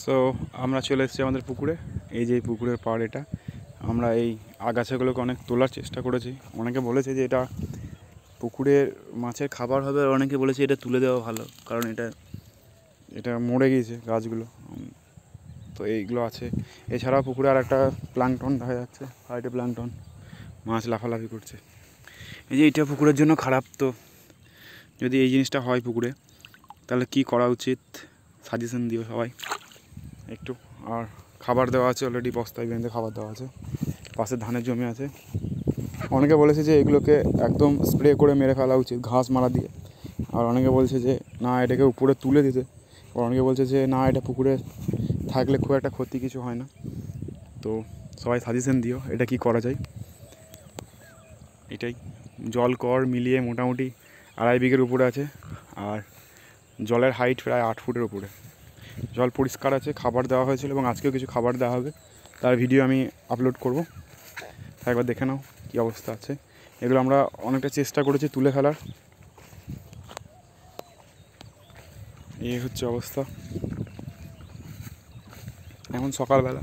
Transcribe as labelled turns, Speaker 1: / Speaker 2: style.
Speaker 1: So আমরা চলে এসেছি আমাদের পুকুরে। এই যে এই পুকুরের পাড় এটা। আমরা এই আগাছাগুলোকে অনেক তোলার চেষ্টা করেছি। অনেকে বলেছে যে এটা পুকুরের মাছের খাবার হবে, আর অনেকে বলেছে এটা তুলে দেওয়া ভালো, কারণ এটা মরে গিয়েছে গাছগুলো। তো এইগুলো আছে। এছাড়াও পুকুরে আর একটা প্লাঙ্কটন দেখা যাচ্ছে, হাইটে প্লাঙ্কটন, মাছ লাফালাফি করছে। এই যে এটা পুকুরের জন্য খারাপ। তো যদি এই জিনিসটা হয় পুকুরে, তাহলে কি করা উচিত সাজেশন দিও সবাই একটু। আর খাবার দেওয়া আছে অলরেডি, বস্তায় বেঁধে খাবার দেওয়া আছে। পাশে ধানের জমি আছে। অনেকে বলেছে যে এগুলোকে একদম স্প্রে করে মেরে ফেলা উচিত, ঘাস মারা দিয়ে। আর অনেকে বলছে যে না, এটাকে উপরে তুলে দিতে। আর অনেকে বলছে যে না, এটা পুকুরে থাকলে খুব একটা ক্ষতি কিছু হয় না। তো সবাই সাজেশন দিও এটা কি করা যায়। এটাই জল কর মিলিয়ে মোটামুটি 2.5 বিঘের উপরে আছে। আর জলের হাইট প্রায় 8 ফুটের উপরে। জল পরিষ্কার আছে, খাবার দেওয়া হয়েছিল এবং আজকেও কিছু খাবার দেওয়া হবে। তার ভিডিও আমি আপলোড করব, একবার দেখে নাও কী অবস্থা আছে। এগুলো আমরা অনেকটা চেষ্টা করেছি তুলে ফেলার। এই হচ্ছে অবস্থা এখন সকালবেলা।